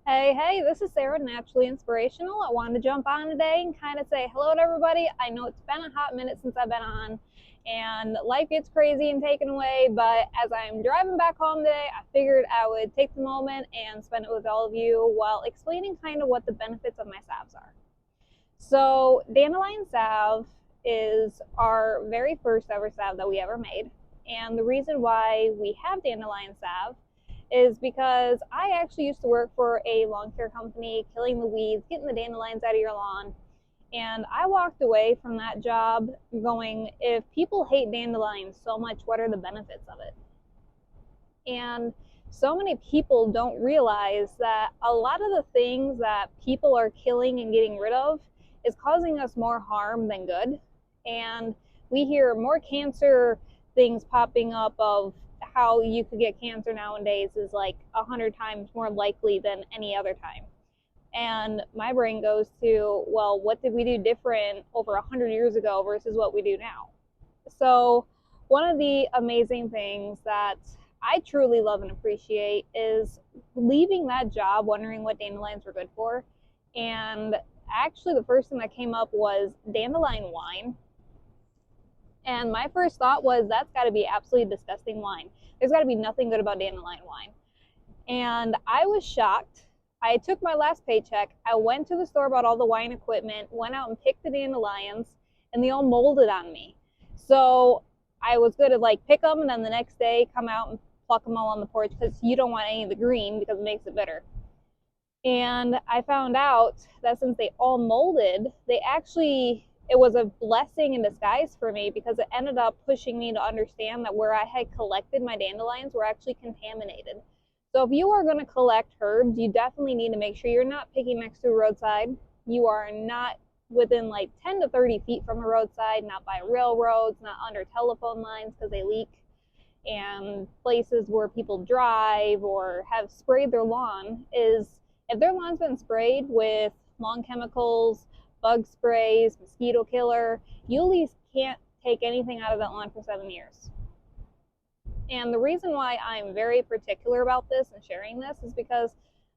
Hey, this is Sarah, Naturally Inspirational. I wanted to jump on today and kind of say hello to everybody. I know it's been a hot minute since I've been on, and life gets crazy and taken away, but as I'm driving back home today, I figured I would take the moment and spend it with all of you while explaining kind of what the benefits of my salves are. So, dandelion salve is our very first ever salve that we ever made, and the reason why we have dandelion salve is because I actually used to work for a lawn care company, killing the weeds, getting the dandelions out of your lawn. And I walked away from that job going, if people hate dandelions so much, what are the benefits of it? And so many people don't realize that a lot of the things that people are killing and getting rid of is causing us more harm than good. And we hear more cancer things popping up of how you could get cancer nowadays is like 100 times more likely than any other time. And my brain goes to, well, what did we do different over 100 years ago versus what we do now? So, one of the amazing things that I truly love and appreciate is leaving that job wondering what dandelions were good for. And actually, the first thing that came up was dandelion wine. And my first thought was, that's got to be absolutely disgusting wine. There's got to be nothing good about dandelion wine. And I was shocked. I took my last paycheck. I went to the store, bought all the wine equipment, went out and picked the dandelions, and they all molded on me. So I was good to like pick them and then the next day come out and pluck them all on the porch because you don't want any of the green because it makes it bitter. And I found out that since they all molded, it was a blessing in disguise for me because it ended up pushing me to understand that where I had collected my dandelions were actually contaminated. So if you are going to collect herbs, you definitely need to make sure you're not picking next to a roadside. You are not within like 10 to 30 feet from a roadside, not by railroads, not under telephone lines because they leak, and places where people drive or have sprayed their lawn is if their lawn's been sprayed with lawn chemicals, bug sprays, mosquito killer, you at least can't take anything out of that lawn for 7 years. And the reason why I'm very particular about this and sharing this is because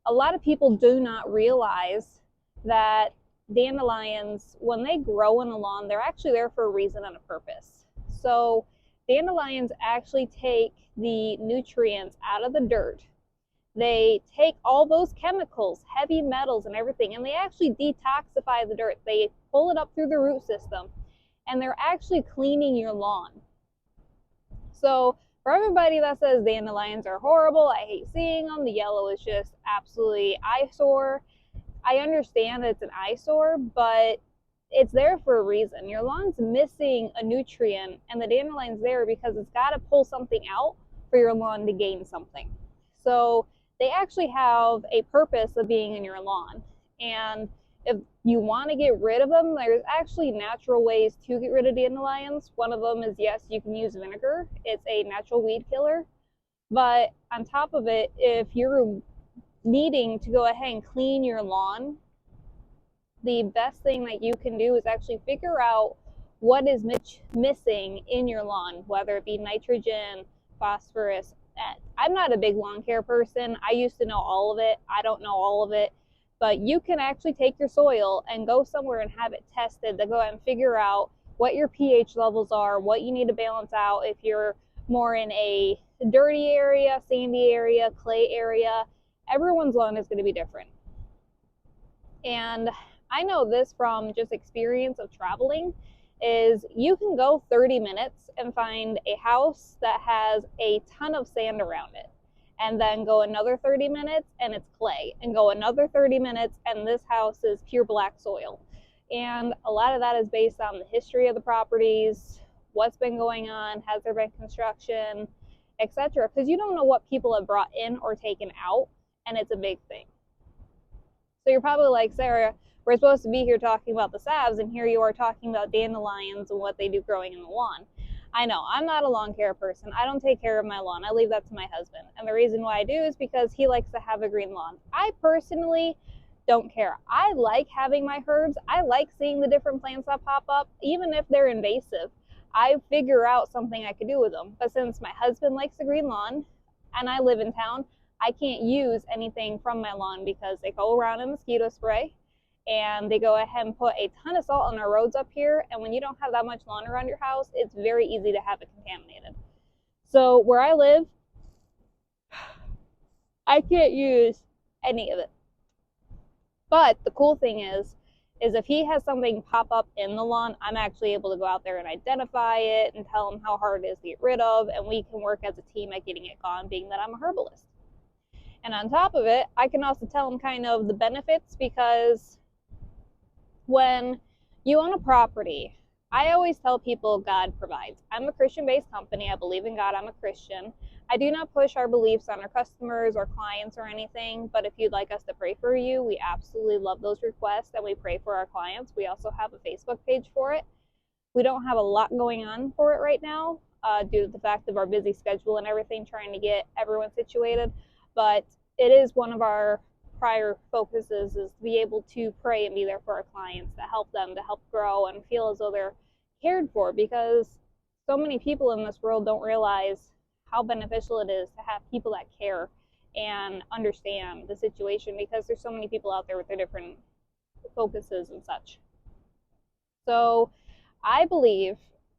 a lot of people do not realize that dandelions, when they grow in a lawn, they're actually there for a reason and a purpose. So dandelions actually take the nutrients out of the dirt. They take all those chemicals, heavy metals and everything, and they actually detoxify the dirt. They pull it up through the root system, and they're actually cleaning your lawn. So for everybody that says dandelions are horrible, I hate seeing them, the yellow is just absolutely eyesore, I understand that it's an eyesore, but it's there for a reason. Your lawn's missing a nutrient, and the dandelion's there because it's got to pull something out for your lawn to gain something. So they actually have a purpose of being in your lawn. And if you want to get rid of them, there's actually natural ways to get rid of dandelions. One of them is, yes, you can use vinegar. It's a natural weed killer. But on top of it, if you're needing to go ahead and clean your lawn, the best thing that you can do is actually figure out what is missing in your lawn, whether it be nitrogen, phosphorus. I'm not a big lawn care person. I used to know all of it. I don't know all of it. But you can actually take your soil and go somewhere and have it tested to go ahead and figure out what your pH levels are, what you need to balance out if you're more in a dirty area, sandy area, clay area. Everyone's lawn is going to be different. And I know this from just experience of traveling is you can go 30 minutes and find a house that has a ton of sand around it, and then go another 30 minutes and it's clay, and go another 30 minutes and this house is pure black soil. And a lot of that is based on the history of the properties, what's been going on, has there been construction, etc., because you don't know what people have brought in or taken out, and it's a big thing. So you're probably like, Sarah, we're supposed to be here talking about the salves, and here you are talking about dandelions and what they do growing in the lawn. I know, I'm not a lawn care person. I don't take care of my lawn. I leave that to my husband. And the reason why I do is because he likes to have a green lawn. I personally don't care. I like having my herbs. I like seeing the different plants that pop up, even if they're invasive. I figure out something I could do with them. But since my husband likes a green lawn and I live in town, I can't use anything from my lawn because they go around in mosquito spray, and they go ahead and put a ton of salt on our roads up here. And when you don't have that much lawn around your house, it's very easy to have it contaminated. So where I live, I can't use any of it. But the cool thing is if he has something pop up in the lawn, I'm actually able to go out there and identify it and tell him how hard it is to get rid of, and we can work as a team at getting it gone, being that I'm a herbalist. And on top of it, I can also tell him kind of the benefits, because when you own a property, I always tell people God provides. I'm a Christian-based company. I believe in God. I'm a Christian. I do not push our beliefs on our customers or clients or anything, but if you'd like us to pray for you, we absolutely love those requests, and we pray for our clients. We also have a Facebook page for it. We don't have a lot going on for it right now due to the fact of our busy schedule and everything, trying to get everyone situated, but it is one of our prior focuses, is to be able to pray and be there for our clients, to help them, to help grow and feel as though they're cared for, because so many people in this world don't realize how beneficial it is to have people that care and understand the situation, because there's so many people out there with their different focuses and such. So I believe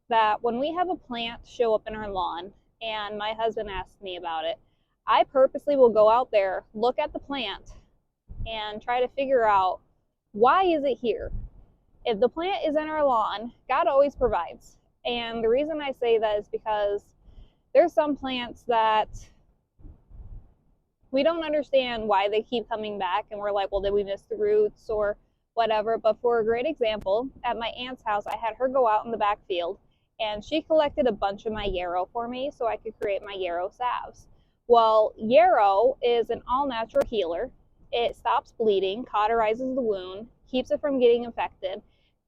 that when we have a plant show up in our lawn, and my husband asked me about it, I purposely will go out there, look at the plant, and try to figure out, why is it here? If the plant is in our lawn, God always provides. And the reason I say that is because there's some plants that we don't understand why they keep coming back, and we're like, well, did we miss the roots or whatever? But for a great example, at my aunt's house, I had her go out in the back field, and she collected a bunch of my yarrow for me so I could create my yarrow salves. Well, yarrow is an all-natural healer. It stops bleeding, cauterizes the wound, keeps it from getting infected,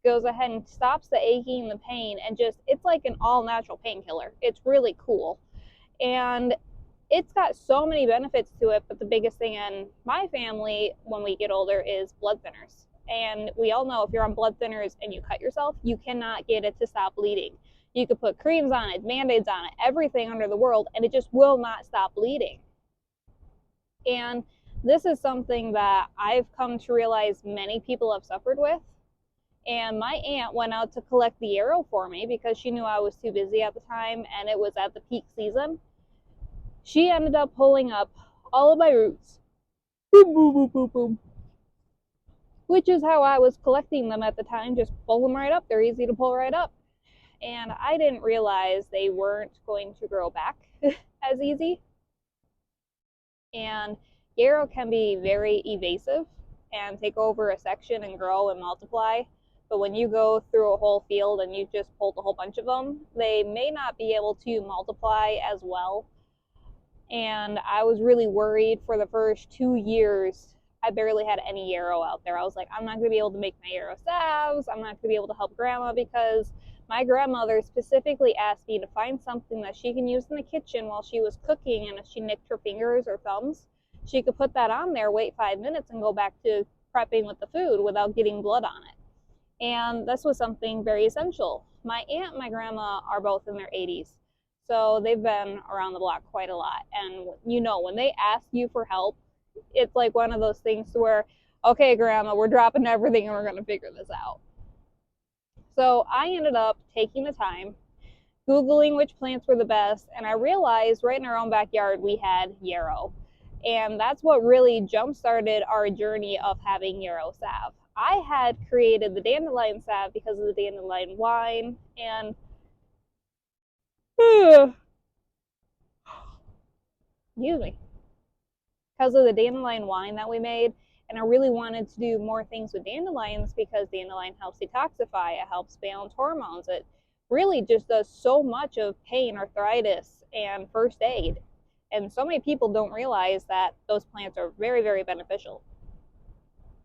goes ahead and stops the aching and the pain, and it's like an all-natural painkiller. It's really cool. And it's got so many benefits to it, but the biggest thing in my family when we get older is blood thinners. And we all know if you're on blood thinners and you cut yourself, you cannot get it to stop bleeding. You could put creams on it, Band-Aids on it, everything under the world, and it just will not stop bleeding. And this is something that I've come to realize many people have suffered with. And my aunt went out to collect the yarrow for me because she knew I was too busy at the time, and it was at the peak season. She ended up pulling up all of my roots. Boom, boom, boom, boom, boom. Which is how I was collecting them at the time. Just pull them right up. They're easy to pull right up. And I didn't realize they weren't going to grow back as easy. And yarrow can be very evasive and take over a section and grow and multiply. But when you go through a whole field and you just pulled a whole bunch of them, they may not be able to multiply as well. And I was really worried for the first 2 years. I barely had any yarrow out there. I was like, I'm not going to be able to make my yarrow salves. I'm not going to be able to help grandma, because my grandmother specifically asked me to find something that she can use in the kitchen while she was cooking, and if she nicked her fingers or thumbs, she could put that on there, wait 5 minutes, and go back to prepping with the food without getting blood on it. And this was something very essential. My aunt and my grandma are both in their 80s, so they've been around the block quite a lot. And you know, when they ask you for help, it's like one of those things where, okay, grandma, we're dropping everything and we're going to figure this out. So I ended up taking the time, Googling which plants were the best, and I realized right in our own backyard we had yarrow. And that's what really jump-started our journey of having yarrow salve. I had created the dandelion salve because of the dandelion wine, and excuse me, because of the dandelion wine that we made. And I really wanted to do more things with dandelions because dandelion helps detoxify, it helps balance hormones, it really just does so much of pain, arthritis, and first aid. And so many people don't realize that those plants are very, very beneficial.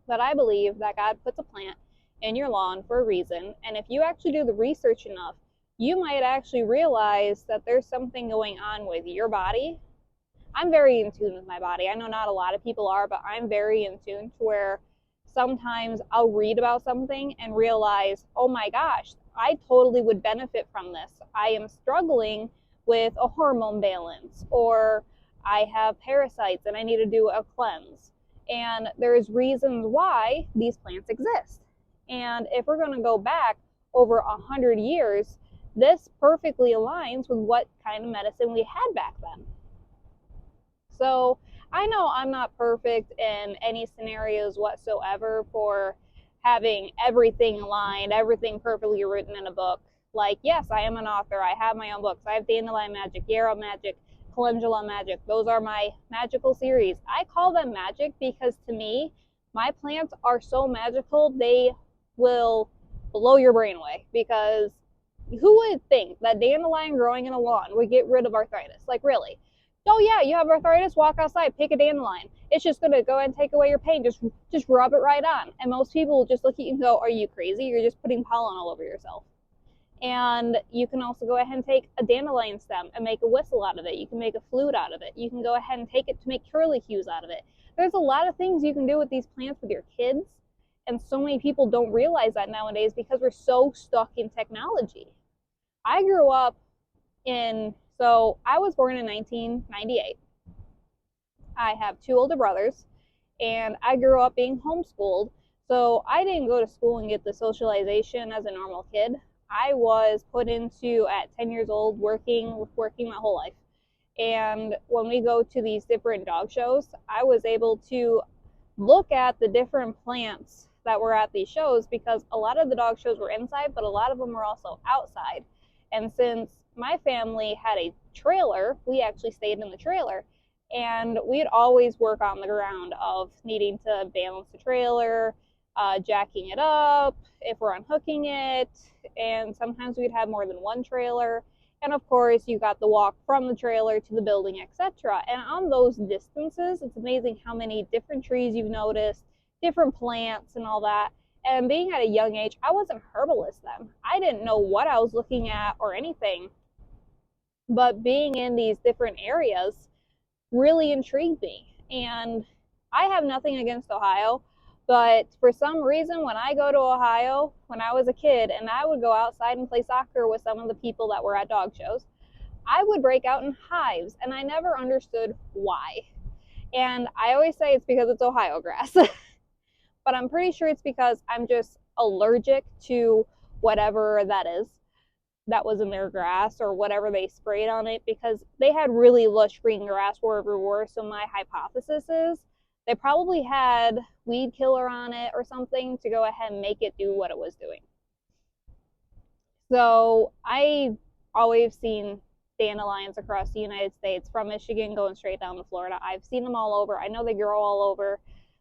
But I believe that God puts a plant in your lawn for a reason, and if you actually do the research enough, you might actually realize that there's something going on with your body. I'm very in tune with my body. I know not a lot of people are, but I'm very in tune to where sometimes I'll read about something and realize, oh my gosh, I totally would benefit from this. I am struggling with a hormone balance, or I have parasites and I need to do a cleanse. And there's reasons why these plants exist. And if we're going to go back over 100 years, this perfectly aligns with what kind of medicine we had back then. So I know I'm not perfect in any scenarios whatsoever for having everything aligned, everything perfectly written in a book. Like, yes, I am an author. I have my own books. I have Dandelion Magic, Yarrow Magic, Calendula Magic. Those are my magical series. I call them magic because to me, my plants are so magical, they will blow your brain away. Because who would think that dandelion growing in a lawn would get rid of arthritis? Like, really? Oh yeah, you have arthritis, walk outside, pick a dandelion. It's just gonna go and take away your pain. Just rub it right on. And most people will just look at you and go, are you crazy? You're just putting pollen all over yourself. And you can also go ahead and take a dandelion stem and make a whistle out of it. You can make a flute out of it. You can go ahead and take it to make curlicues out of it. There's a lot of things you can do with these plants with your kids. And so many people don't realize that nowadays because we're so stuck in technology. I grew up so I was born in 1998. I have 2 older brothers, and I grew up being homeschooled. So I didn't go to school and get the socialization as a normal kid. I was put into, at 10 years old, working my whole life. And when we go to these different dog shows, I was able to look at the different plants that were at these shows because a lot of the dog shows were inside, but a lot of them were also outside. And since my family had a trailer, we actually stayed in the trailer, and we'd always work on the ground of needing to balance the trailer, jacking it up, if we're unhooking it, and sometimes we'd have more than one trailer. And of course, you got the walk from the trailer to the building, etc. And on those distances, it's amazing how many different trees you've noticed, different plants and all that. And being at a young age, I wasn't herbalist then. I didn't know what I was looking at or anything. But being in these different areas really intrigued me. And I have nothing against Ohio, but for some reason, when I go to Ohio, when I was a kid, and I would go outside and play soccer with some of the people that were at dog shows, I would break out in hives, and I never understood why. And I always say it's because it's Ohio grass. But I'm pretty sure it's because I'm just allergic to whatever that was in their grass or whatever they sprayed on it, because they had really lush green grass wherever we were. So my hypothesis is they probably had weed killer on it or something to go ahead and make it do what it was doing. So I always seen dandelions across the United States, from Michigan going straight down to Florida. I've seen them all over. I know they grow all over.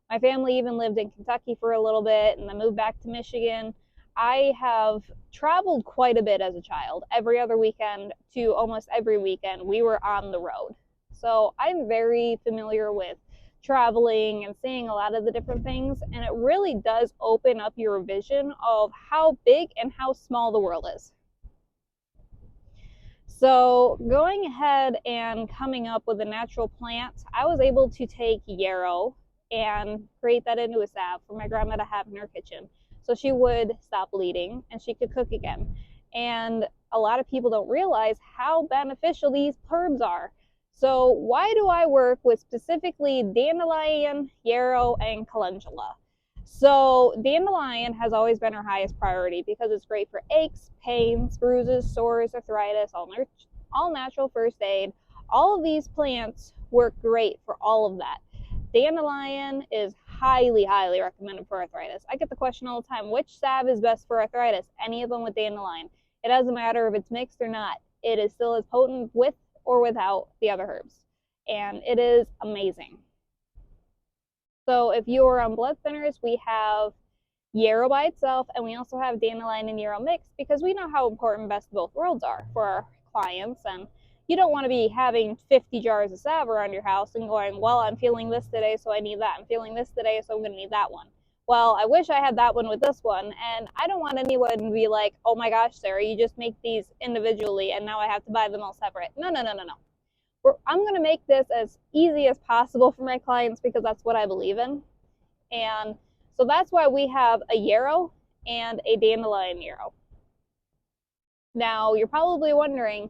My family even lived in Kentucky for a little bit and then moved back to Michigan. I have traveled quite a bit as a child. Every other weekend to almost every weekend, we were on the road. So I'm very familiar with traveling and seeing a lot of the different things, and it really does open up your vision of how big and how small the world is. So going ahead and coming up with a natural plant, I was able to take yarrow and create that into a salve for my grandma to have in her kitchen, so she would stop bleeding and she could cook again. And a lot of people don't realize how beneficial these herbs are. So why do I work with specifically dandelion, yarrow, and calendula? So dandelion has always been our highest priority because it's great for aches, pains, bruises, sores, arthritis, all natural first aid. All of these plants work great for all of that. Dandelion is highly, highly recommended for arthritis. I get the question all the time, which salve is best for arthritis? Any of them with dandelion. It doesn't matter if it's mixed or not. It is still as potent with or without the other herbs. And it is amazing. So if you're on blood thinners, we have yarrow by itself, and we also have dandelion and yarrow mixed, because we know how important best of both worlds are for our clients. And you don't want to be having 50 jars of salve around your house and going, well, I'm feeling this today, so I need that. I'm feeling this today, so I'm going to need that one. Well, I wish I had that one with this one. And I don't want anyone to be like, oh my gosh, Sarah, you just make these individually and now I have to buy them all separate. No. I'm going to make this as easy as possible for my clients because that's what I believe in. And so that's why we have a yarrow and a dandelion yarrow. Now, you're probably wondering,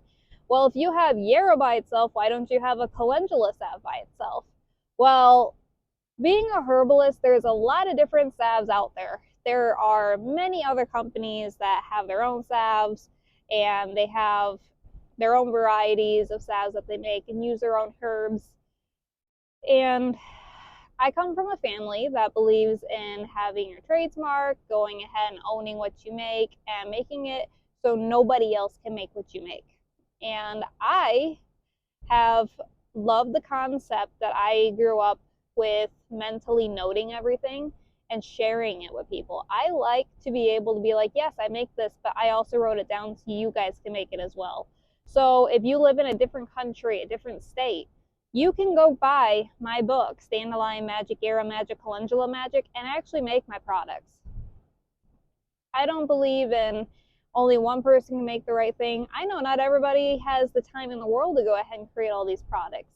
Well, if you have yarrow by itself, why don't you have a calendula salve by itself? Well, being a herbalist, there's a lot of different salves out there. There are many other companies that have their own salves, and they have their own varieties of salves that they make and use their own herbs. And I come from a family that believes in having your trademark, going ahead and owning what you make and making it so nobody else can make what you make. And I have loved the concept that I grew up with, mentally noting everything and sharing it with people. I like to be able to be like, yes, I make this, but I also wrote it down so you guys can make it as well. So if you live in a different country, a different state, you can go buy my books, Dandelion Magic, Yarrow Magic, Calendula Magic, and actually make my products. I don't believe in only one person can make the right thing. I know not everybody has the time in the world to go ahead and create all these products.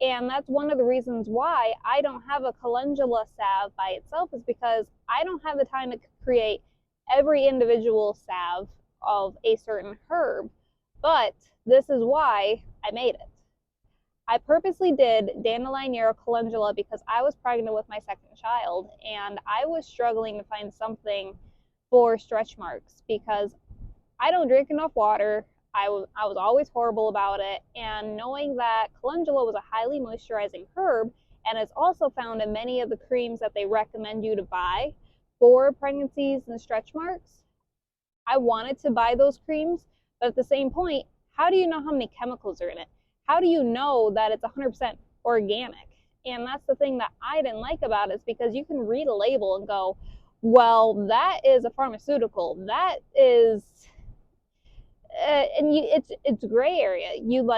And that's one of the reasons why I don't have a calendula salve by itself, is because I don't have the time to create every individual salve of a certain herb. But this is why I made it. I purposely did Dandelion, Yarrow, Calendula because I was pregnant with my second child, and I was struggling to find something for stretch marks because I don't drink enough water. I was always horrible about it, and knowing that calendula was a highly moisturizing herb, and it's also found in many of the creams that they recommend you to buy for pregnancies and stretch marks, I wanted to buy those creams. But at the same point, how do you know how many chemicals are in it? How do you know that it's 100% organic? And that's the thing that I didn't like about it, is because you can read a label and go, well, that is a pharmaceutical. That is, and it's gray area. You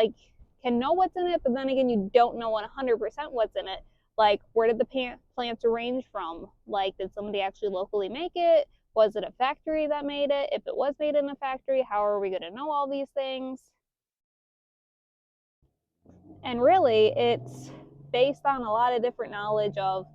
can know what's in it, but then again, you don't know 100% what's in it. Like, where did the plants arrange from? Like, did somebody actually locally make it? Was it a factory that made it? If it was made in a factory, how are we going to know all these things? And really, it's based on a lot of different knowledge of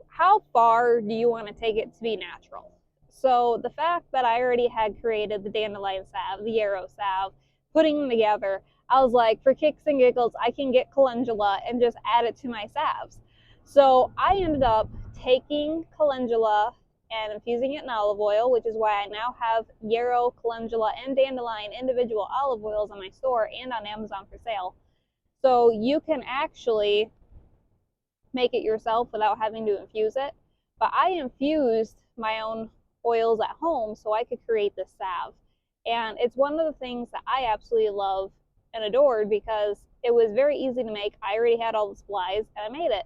how far do you want to take it to be natural. So the fact that I already had created the dandelion salve, the yarrow salve, putting them together, I was like, for kicks and giggles, I can get calendula and just add it to my salves. So I ended up taking calendula and infusing it in olive oil, which is why I now have yarrow, calendula, and dandelion individual olive oils on my store and on Amazon for sale. So you can actually make it yourself without having to infuse it. But I infused my own oils at home so I could create this salve. And it's one of the things that I absolutely love and adored because it was very easy to make. I already had all the supplies and I made it.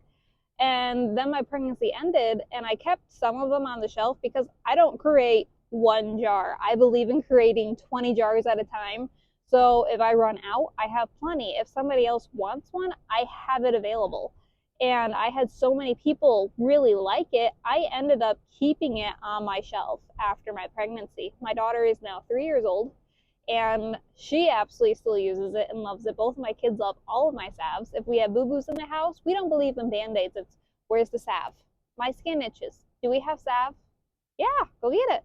And then my pregnancy ended and I kept some of them on the shelf because I don't create one jar. I believe in creating 20 jars at a time. So if I run out, I have plenty. If somebody else wants one, I have it available. And I had so many people really like it, I ended up keeping it on my shelf after my pregnancy. My daughter is now 3 years old, and she absolutely still uses it and loves it. Both of my kids love all of my salves. If we have boo-boos in the house, we don't believe in Band-Aids. It's, where's the salve? My skin itches. Do we have salve? Yeah, go get it.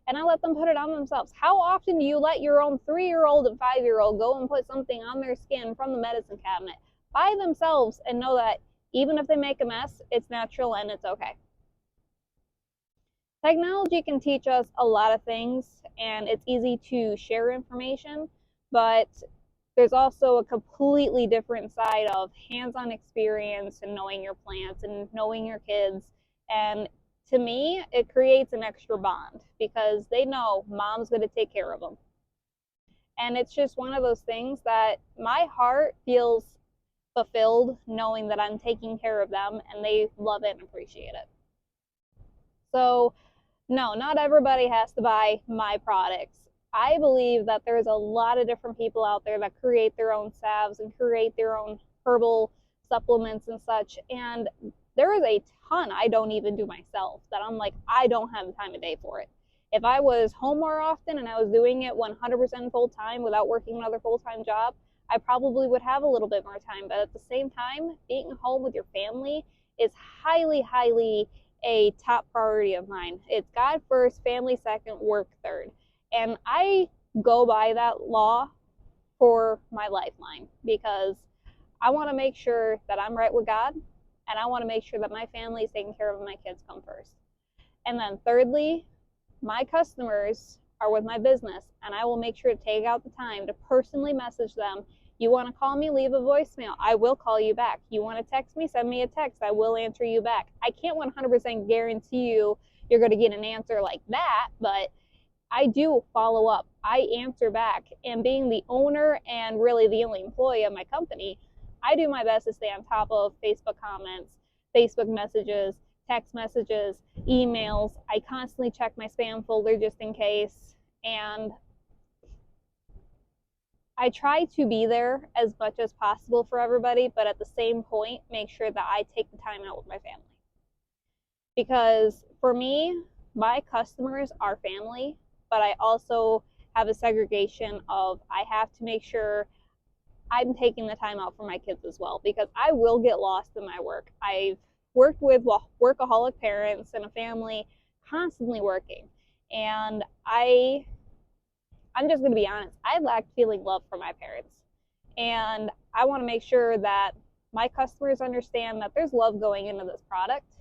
And I let them put it on themselves. How often do you let your own 3-year-old and 5-year-old go and put something on their skin from the medicine cabinet by themselves and know that even if they make a mess, it's natural and it's okay? Technology can teach us a lot of things, and it's easy to share information, but there's also a completely different side of hands-on experience and knowing your plants and knowing your kids. And to me, it creates an extra bond because they know mom's going to take care of them. And it's just one of those things that my heart feels fulfilled knowing that I'm taking care of them and they love it and appreciate it. So no, not everybody has to buy my products. I believe that there's a lot of different people out there that create their own salves and create their own herbal supplements and such, and there is a ton I don't even do myself that I'm like, I don't have the time of day for it. If I was home more often and I was doing it 100% full time without working another full-time job, I probably would have a little bit more time. But at the same time, being home with your family is highly, highly a top priority of mine. It's God first, family second, work third. And I go by that law for my lifeline, because I want to make sure that I'm right with God, and I want to make sure that my family is taken care of and my kids come first. And then thirdly, my customers are with my business, and I will make sure to take out the time to personally message them. You want to call me, leave a voicemail, I will call you back. You want to text me, send me a text, I will answer you back. I can't 100% guarantee you're going to get an answer like that, but I do follow up. I answer back. And being the owner and really the only employee of my company, I do my best to stay on top of Facebook comments, Facebook messages, text messages, emails. I constantly check my spam folder just in case. And I try to be there as much as possible for everybody, but at the same point, make sure that I take the time out with my family. Because for me, my customers are family, but I also have a segregation of I have to make sure I'm taking the time out for my kids as well, because I will get lost in my work. I've worked with workaholic parents and a family constantly working, and I'm just going to be honest, I lacked feeling love from my parents, and I want to make sure that my customers understand that there's love going into this product.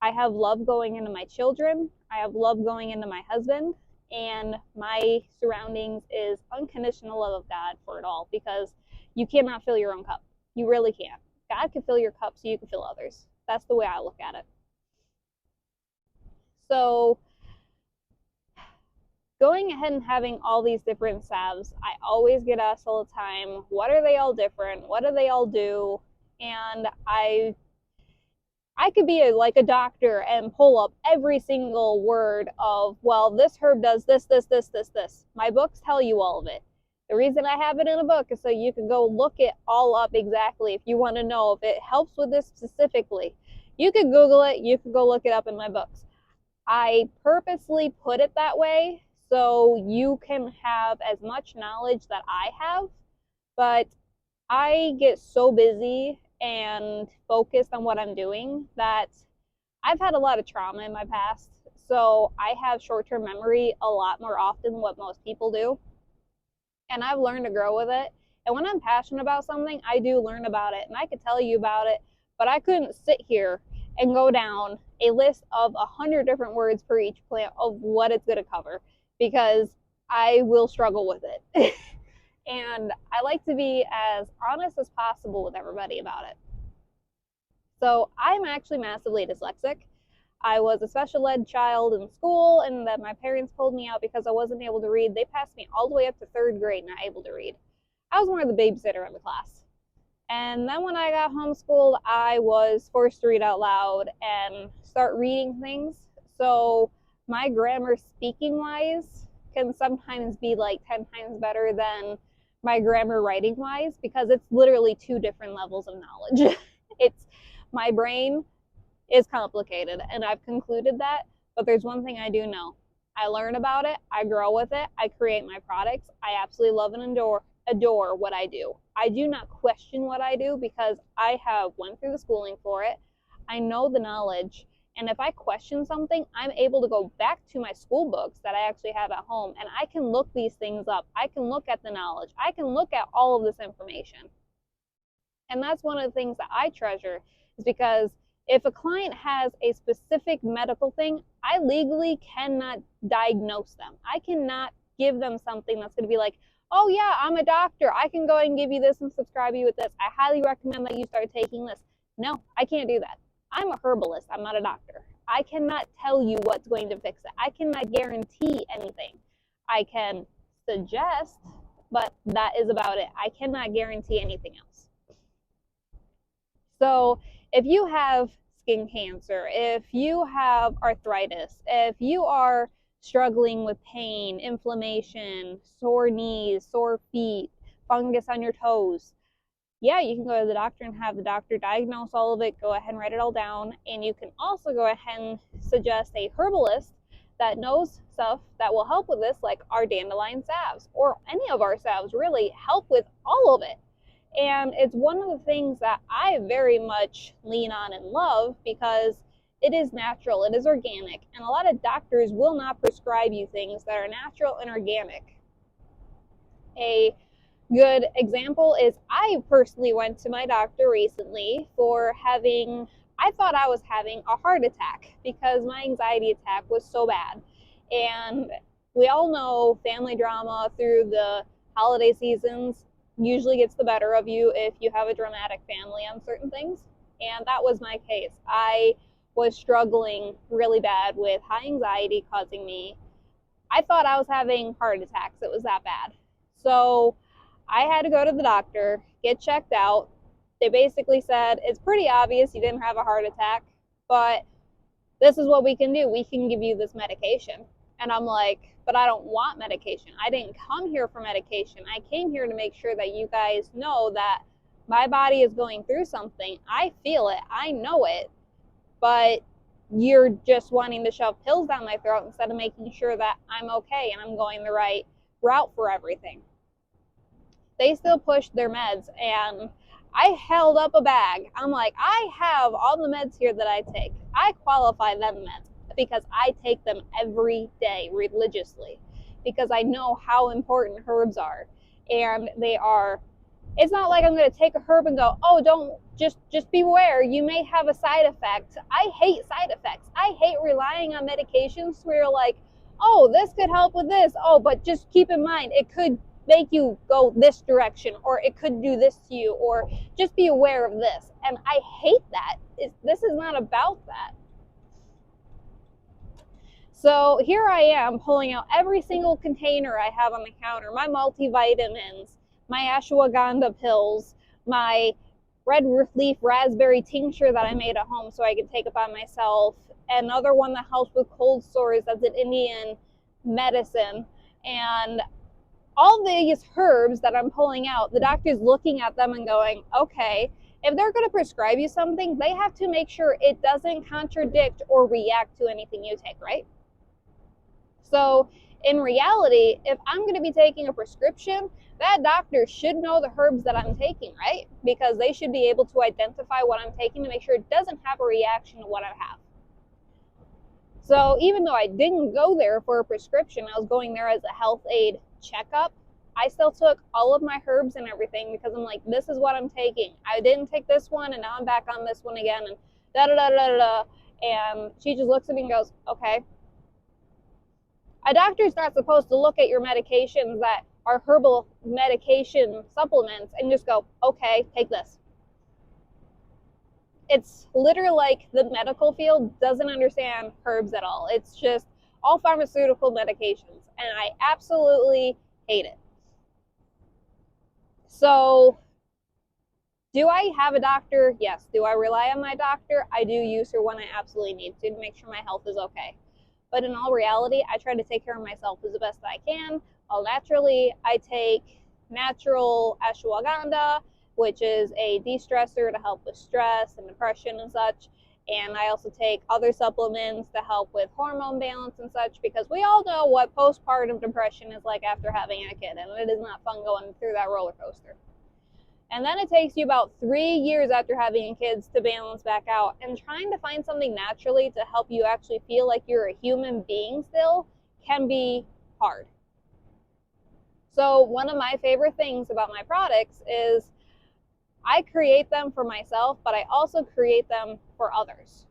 I have love going into my children, I have love going into my husband, and my surroundings is unconditional love of God for it all, because you cannot fill your own cup. You really can't. God can fill your cup so you can fill others. That's the way I look at it. So going ahead and having all these different salves, I always get asked all the time, what are they all different? What do they all do? And I could be like a doctor and pull up every single word of, well, this herb does this, this, this, this, this. My books tell you all of it. The reason I have it in a book is so you can go look it all up exactly if you want to know if it helps with this specifically. You could Google it, you could go look it up in my books. I purposely put it that way so you can have as much knowledge that I have, but I get so busy and focused on what I'm doing that I've had a lot of trauma in my past, so I have short-term memory a lot more often than what most people do, and I've learned to grow with it. And when I'm passionate about something, I do learn about it, and I could tell you about it, but I couldn't sit here and go down a list of 100 different words for each plant of what it's going to cover, because I will struggle with it. And I like to be as honest as possible with everybody about it. So I'm actually massively dyslexic. I was a special ed child in school, and then my parents pulled me out because I wasn't able to read. They passed me all the way up to 3rd grade not able to read. I was more of the babysitter in the class. And then when I got homeschooled, I was forced to read out loud and start reading things. So my grammar speaking-wise can sometimes be like 10 times better than my grammar writing-wise, because it's literally 2 different levels of knowledge. My brain is complicated, and I've concluded that, but there's one thing I do know. I learn about it, I grow with it, I create my products. I absolutely love and adore what I do. I do not question what I do because I have went through the schooling for it. I know the knowledge, and if I question something, I'm able to go back to my school books that I actually have at home, and I can look these things up. I can look at the knowledge. I can look at all of this information. And that's one of the things that I treasure, is because if a client has a specific medical thing, I legally cannot diagnose them. I cannot give them something that's going to be like, oh yeah, I'm a doctor, I can go ahead and give you this and subscribe you with this. I highly recommend that you start taking this. No, I can't do that. I'm a herbalist, I'm not a doctor. I cannot tell you what's going to fix it. I cannot guarantee anything. I can suggest, but that is about it. I cannot guarantee anything else. So if you have skin cancer, if you have arthritis, if you are struggling with pain, inflammation, sore knees, sore feet, fungus on your toes, yeah, you can go to the doctor and have the doctor diagnose all of it, go ahead and write it all down, and you can also go ahead and suggest a herbalist that knows stuff that will help with this, like our dandelion salves, or any of our salves really help with all of it. And it's one of the things that I very much lean on and love, because it is natural, it is organic, and a lot of doctors will not prescribe you things that are natural and organic. A good example is I personally went to my doctor recently for I thought I was having a heart attack because my anxiety attack was so bad. And we all know family drama through the holiday seasons usually gets the better of you if you have a dramatic family on certain things. And that was my case. I was struggling really bad with high anxiety causing me, I thought I was having heart attacks. It was that bad. So I had to go to the doctor, get checked out. They basically said, it's pretty obvious you didn't have a heart attack, but this is what we can do. We can give you this medication. And I'm like, but I don't want medication. I didn't come here for medication. I came here to make sure that you guys know that my body is going through something. I feel it. I know it. But you're just wanting to shove pills down my throat instead of making sure that I'm okay and I'm going the right route for everything. They still pushed their meds, and I held up a bag. I'm like, I have all the meds here that I take. I qualify them meds because I take them every day religiously because I know how important herbs are. And they are, it's not like I'm going to take a herb and go, oh, don't, just beware, you may have a side effect. I hate side effects. I hate relying on medications where you're like, oh, this could help with this. Oh, but just keep in mind, it could make you go this direction, or it could do this to you, or just be aware of this. And I hate that. This is not about that. So here I am pulling out every single container I have on the counter, my multivitamins, my ashwagandha pills, my red leaf raspberry tincture that I made at home so I can take it by myself, another one that helps with cold sores that's an Indian medicine, and all these herbs that I'm pulling out, the doctor's looking at them and going, okay, if they're going to prescribe you something, they have to make sure it doesn't contradict or react to anything you take, right? So in reality, if I'm going to be taking a prescription, that doctor should know the herbs that I'm taking, right? Because they should be able to identify what I'm taking to make sure it doesn't have a reaction to what I have. So even though I didn't go there for a prescription, I was going there as a health aid checkup, I still took all of my herbs and everything because I'm like, this is what I'm taking. I didn't take this one and now I'm back on this one again and da da da da da. And she just looks at me and goes, okay. A doctor's not supposed to look at your medications that are herbal medication supplements and just go, okay, take this. It's literally like the medical field doesn't understand herbs at all. It's just all pharmaceutical medications, and I absolutely hate it. So, do I have a doctor? Yes. Do I rely on my doctor? I do use her when I absolutely need to make sure my health is okay. But in all reality, I try to take care of myself as the best I can. All naturally, I take natural ashwagandha, which is a de-stressor to help with stress and depression and such. And I also take other supplements to help with hormone balance and such, because we all know what postpartum depression is like after having a kid, and it is not fun going through that roller coaster. And then it takes you about 3 years after having kids to balance back out, and trying to find something naturally to help you actually feel like you're a human being still can be hard. So one of my favorite things about my products is I create them for myself, but I also create them for others.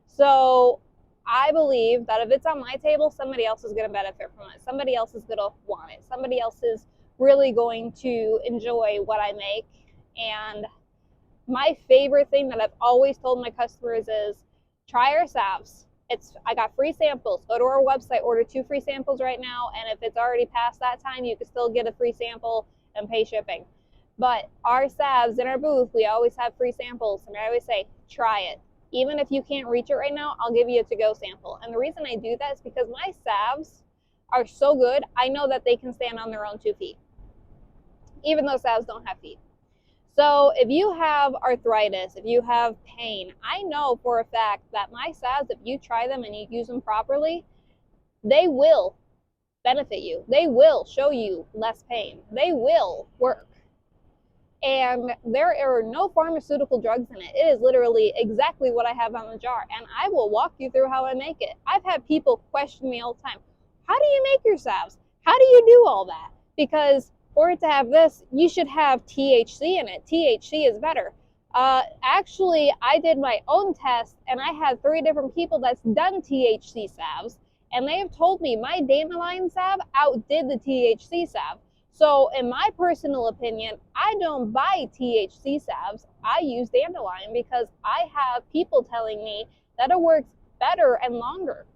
So I believe that if it's on my table, somebody else is going to benefit from it. Somebody else is going to want it. Somebody else is really going to enjoy what I make. And my favorite thing that I've always told my customers is try our salves. I got free samples. Go to our website, order 2 free samples right now, and if it's already past that time, you can still get a free sample and pay shipping. But our salves in our booth, we always have free samples, and I always say, try it. Even if you can't reach it right now, I'll give you a to-go sample. And the reason I do that is because my salves are so good, I know that they can stand on their own 2 feet, even though salves don't have feet. So if you have arthritis, if you have pain, I know for a fact that my salves, if you try them and you use them properly, they will benefit you. They will show you less pain. They will work. And there are no pharmaceutical drugs in it. It is literally exactly what I have on the jar. And I will walk you through how I make it. I've had people question me all the time, how do you make your salves? How do you do all that? Because for it to have this, you should have THC in it. THC is better. Actually, I did my own test, and I had 3 different people that's done THC salves, and they have told me my dandelion salve outdid the THC salve. So in my personal opinion, I don't buy THC salves. I use dandelion because I have people telling me that it works better and longer.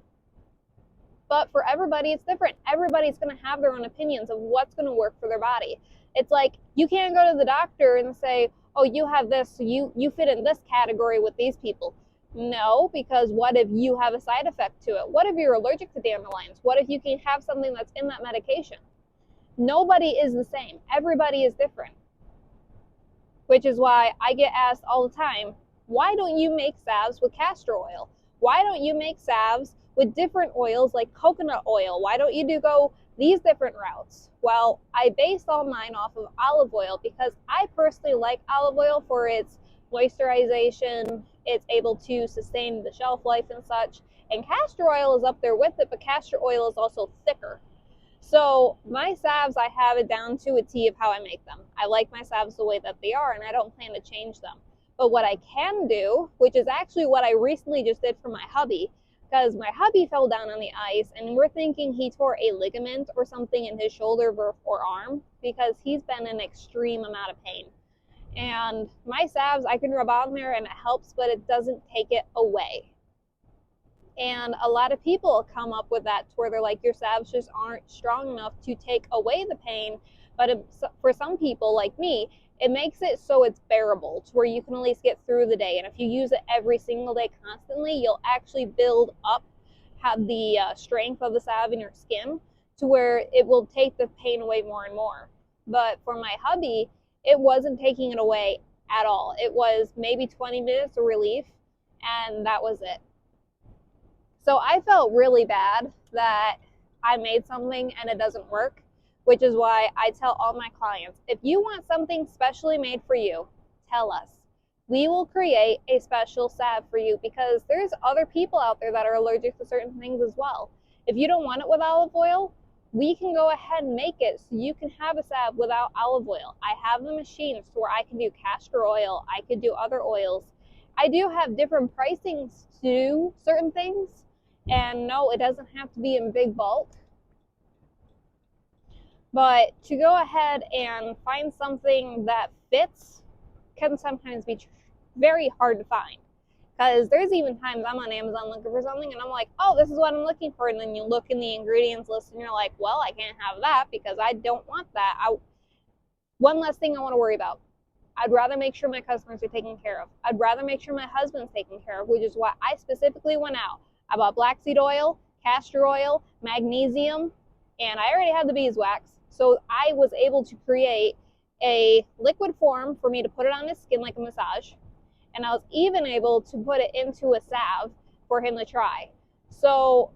But for everybody, it's different. Everybody's going to have their own opinions of what's going to work for their body. It's like, you can't go to the doctor and say, oh, you have this, so you fit in this category with these people. No, because what if you have a side effect to it? What if you're allergic to dandelions? What if you can have something that's in that medication? Nobody is the same. Everybody is different. Which is why I get asked all the time, why don't you make salves with castor oil? Why don't you make salves with different oils like coconut oil? Why don't you go these different routes? Well, I based all mine off of olive oil because I personally like olive oil for its moisturization. It's able to sustain the shelf life and such. And castor oil is up there with it, but castor oil is also thicker. So my salves, I have it down to a T of how I make them. I like my salves the way that they are, and I don't plan to change them. But what I can do, which is actually what I recently just did for my hubby, because my hubby fell down on the ice, and we're thinking he tore a ligament or something in his shoulder or arm, because he's been in extreme amount of pain. And my salves, I can rub on there and it helps, but it doesn't take it away. And a lot of people come up with that to where they're like, your salves just aren't strong enough to take away the pain. But for some people like me, it makes it so it's bearable to where you can at least get through the day. And if you use it every single day constantly, you'll actually build up, have the strength of the salve in your skin to where it will take the pain away more and more. But for my hubby, it wasn't taking it away at all. It was maybe 20 minutes of relief, and that was it. So I felt really bad that I made something and it doesn't work, which is why I tell all my clients, if you want something specially made for you, tell us. We will create a special salve for you because there's other people out there that are allergic to certain things as well. If you don't want it with olive oil, we can go ahead and make it so you can have a salve without olive oil. I have the machines where I can do castor oil, I could do other oils. I do have different pricings to do certain things. And no, it doesn't have to be in big bulk. But to go ahead and find something that fits can sometimes be very hard to find. Because there's even times I'm on Amazon looking for something and I'm like, oh, this is what I'm looking for. And then you look in the ingredients list and you're like, well, I can't have that because I don't want that. One less thing I want to worry about. I'd rather make sure my customers are taken care of. I'd rather make sure my husband's taken care of, which is why I specifically went out. I bought black seed oil, castor oil, magnesium, and I already had the beeswax. So I was able to create a liquid form for me to put it on his skin like a massage. And I was even able to put it into a salve for him to try. So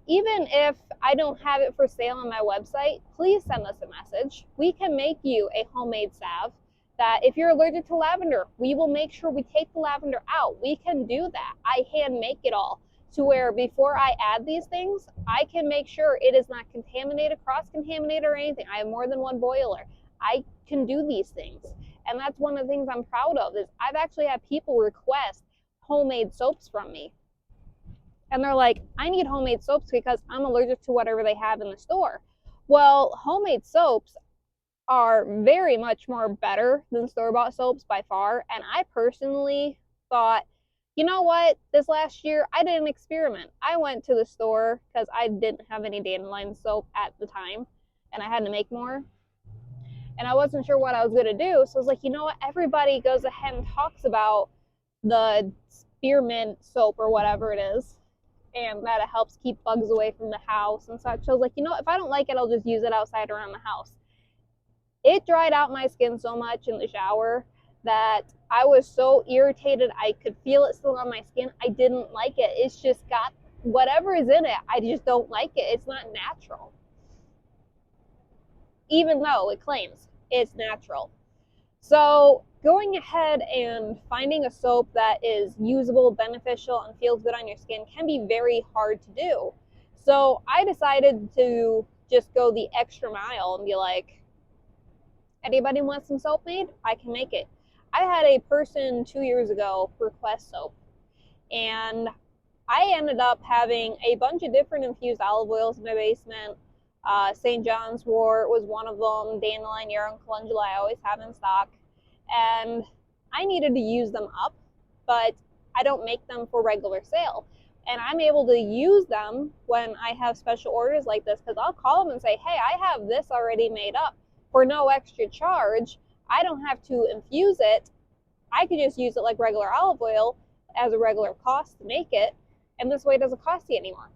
even if I don't have it for sale on my website, please send us a message. We can make you a homemade salve that if you're allergic to lavender, we will make sure we take the lavender out. We can do that. I hand make it all. To where before I add these things, I can make sure it is not contaminated, cross-contaminated or anything. I have more than one boiler. I can do these things. And that's one of the things I'm proud of is I've actually had people request homemade soaps from me. And they're like, I need homemade soaps because I'm allergic to whatever they have in the store. Well, homemade soaps are very much more better than store-bought soaps by far. And I personally thought, you know what, this last year I did an experiment. I went to the store because I didn't have any dandelion soap at the time and I had to make more. And I wasn't sure what I was going to do. So I was like, you know what, everybody goes ahead and talks about the spearmint soap or whatever it is and that it helps keep bugs away from the house and such. So I was like, you know, if I don't like it, I'll just use it outside around the house. It dried out my skin so much in the shower that I was so irritated. I could feel it still on my skin. I didn't like it. It's just got whatever is in it. I just don't like it. It's not natural. Even though it claims it's natural. So going ahead and finding a soap that is usable, beneficial, and feels good on your skin can be very hard to do. So I decided to just go the extra mile and be like, Anybody wants some soap made? I can make it. I had a person 2 years ago request soap, and I ended up having a bunch of different infused olive oils in my basement. St. John's wort was one of them, Dandelion, Yarrow, and Calendula I always have in stock. And I needed to use them up, but I don't make them for regular sale. And I'm able to use them when I have special orders like this, because I'll call them and say, hey, I have this already made up for no extra charge. I don't have to infuse it. I could just use it like regular olive oil as a regular cost to make it, and this way it doesn't cost you anymore.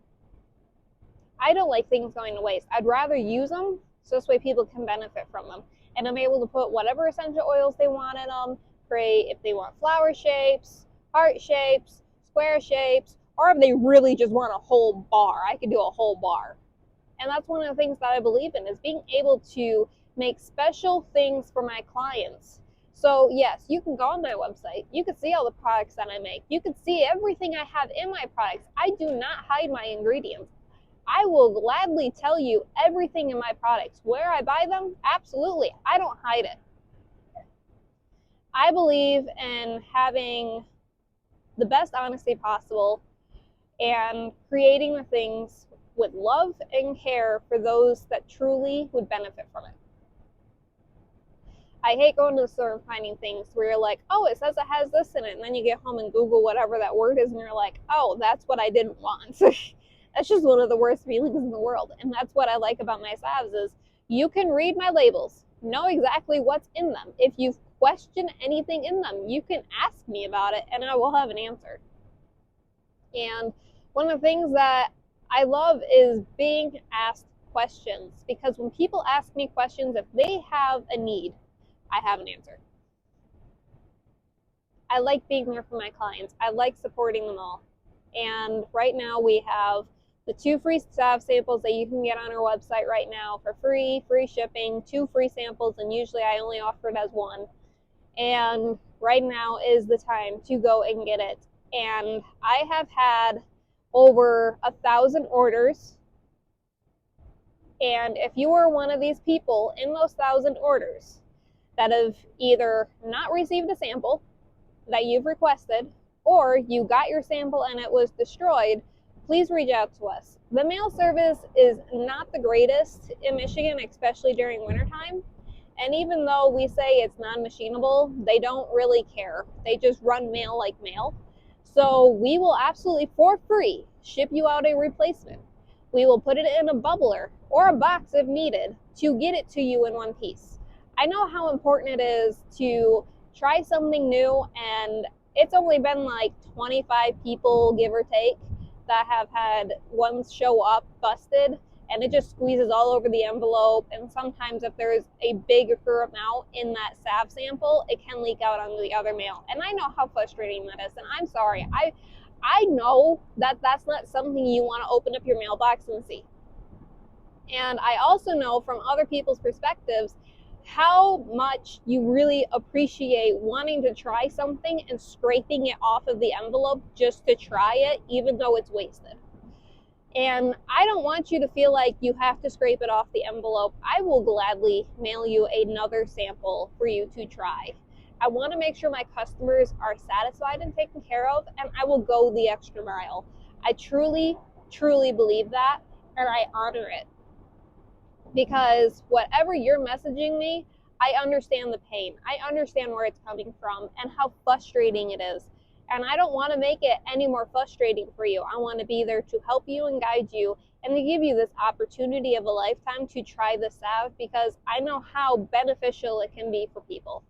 I don't like things going to waste. I'd rather use them so this way people can benefit from them. And I'm able to put whatever essential oils they want in them, create if they want flower shapes, heart shapes, square shapes, or if they really just want a whole bar, I could do a whole bar. And that's one of the things that I believe in, is being able to make special things for my clients. So yes, you can go on my website. You can see all the products that I make. You can see everything I have in my products. I do not hide my ingredients. I will gladly tell you everything in my products. Where I buy them, absolutely. I don't hide it. I believe in having the best honesty possible and creating the things with love and care for those that truly would benefit from it. I hate going to the store and finding things where you're like, oh, it says it has this in it, and then you get home and Google whatever that word is, and you're like, oh, that's what I didn't want. That's just one of the worst feelings in the world. And that's what I like about my salves, is you can read my labels, know exactly what's in them. If you question anything in them, you can ask me about it, and I will have an answer. And one of the things that I love is being asked questions, because when people ask me questions, if they have a need, I have an answer. I like being there for my clients. I like supporting them all. And right now we have the 2 free salve samples that you can get on our website right now for free shipping, 2 free samples, and usually I only offer it as 1. And right now is the time to go and get it. And I have had over 1,000 orders. And if you are one of these people in those 1,000 orders that have either not received a sample that you've requested, or you got your sample and it was destroyed, please reach out to us. The mail service is not the greatest in Michigan, especially during wintertime. And even though we say it's non-machinable, they don't really care. They just run mail like mail. So we will absolutely, for free, ship you out a replacement. We will put it in a bubbler or a box if needed to get it to you in one piece. I know how important it is to try something new, and it's only been like 25 people, give or take, that have had ones show up busted, and it just squeezes all over the envelope. And sometimes if there's a bigger amount in that salve sample, it can leak out onto the other mail. And I know how frustrating that is, and I'm sorry. I know that that's not something you want to open up your mailbox and see. And I also know from other people's perspectives how much you really appreciate wanting to try something and scraping it off of the envelope just to try it, even though it's wasted. And I don't want you to feel like you have to scrape it off the envelope. I will gladly mail you another sample for you to try. I want to make sure my customers are satisfied and taken care of, and I will go the extra mile. I truly believe that, and I honor it. Because whatever you're messaging me, I understand the pain. I understand where it's coming from and how frustrating it is. And I don't want to make it any more frustrating for you. I want to be there to help you and guide you, and to give you this opportunity of a lifetime to try the salve, because I know how beneficial it can be for people.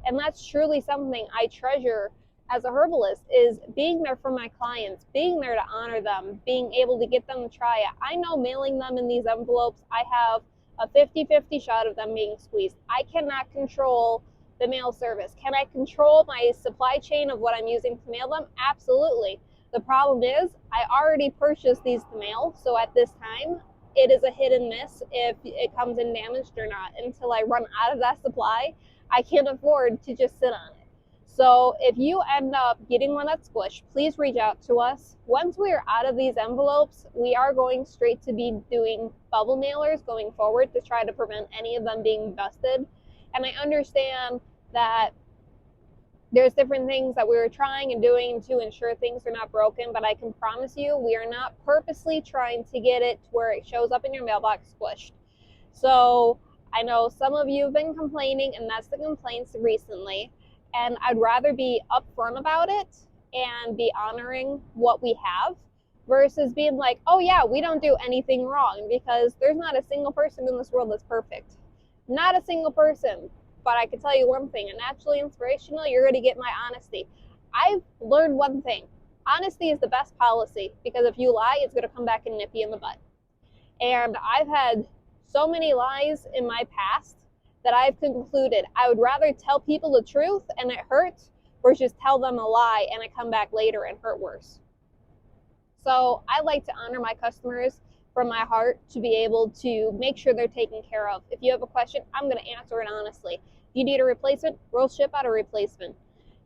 And that's truly something I treasure as a herbalist, is being there for my clients, being there to honor them, being able to get them to try it. I know mailing them in these envelopes, I have a 50-50 shot of them being squeezed. I cannot control the mail service. Can I control my supply chain of what I'm using to mail them? Absolutely. The problem is I already purchased these to mail, so at this time it is a hit and miss if it comes in damaged or not. Until I run out of that supply, I can't afford to just sit on it. So if you end up getting one that's squished, please reach out to us. Once we are out of these envelopes, we are going straight to be doing bubble mailers going forward to try to prevent any of them being busted. And I understand that there's different things that we were trying and doing to ensure things are not broken, but I can promise you we are not purposely trying to get it to where it shows up in your mailbox squished. So I know some of you have been complaining, and that's the complaints recently, and I'd rather be upfront about it and be honoring what we have versus being like, oh yeah, we don't do anything wrong, because there's not a single person in this world that's perfect. Not a single person. But I can tell you one thing, at Naturally Inspirational, you're going to get my honesty. I've learned one thing. Honesty is the best policy, because if you lie, it's going to come back and nip you in the butt. And I've had so many lies in my past that I've concluded I would rather tell people the truth and it hurts versus tell them a lie and it come back later and hurt worse. So I like to honor my customers from my heart to be able to make sure they're taken care of. If you have a question, I'm going to answer it honestly. If you need a replacement, we'll ship out a replacement.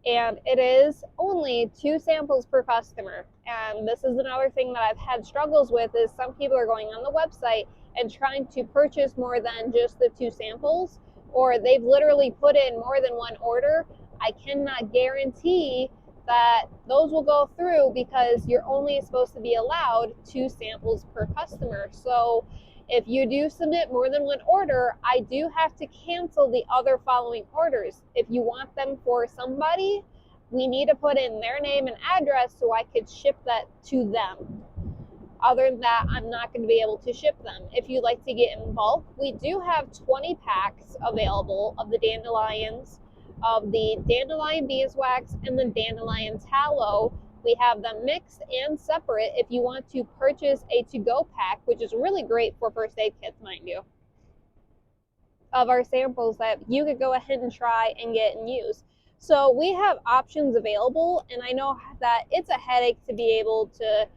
And it is only 2 samples per customer. And this is another thing that I've had struggles with, is some people are going on the website and trying to purchase more than just the 2 samples, or they've literally put in more than 1 order. I cannot guarantee that those will go through, because you're only supposed to be allowed 2 samples per customer. So if you do submit more than 1 order, I do have to cancel the other following orders. If you want them for somebody, we need to put in their name and address so I could ship that to them. Other than that, I'm not going to be able to ship them. If you'd like to get in bulk, we do have 20 packs available of the dandelions, of the dandelion beeswax, and the dandelion tallow. We have them mixed and separate if you want to purchase a to-go pack, which is really great for first aid kits, mind you, of our samples that you could go ahead and try and get and use. So we have options available, and I know that it's a headache to be able to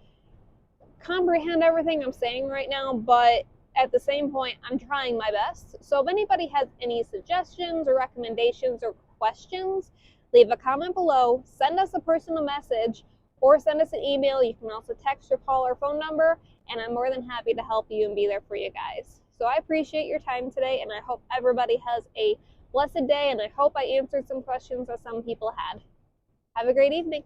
comprehend everything I'm saying right now, but at the same point, I'm trying my best. So if anybody has any suggestions or recommendations or questions, leave a comment below, send us a personal message, or send us an email. You can also text or call our phone number, and I'm more than happy to help you and be there for you guys. So I appreciate your time today, and I hope everybody has a blessed day, and I hope I answered some questions that some people had. Have a great evening.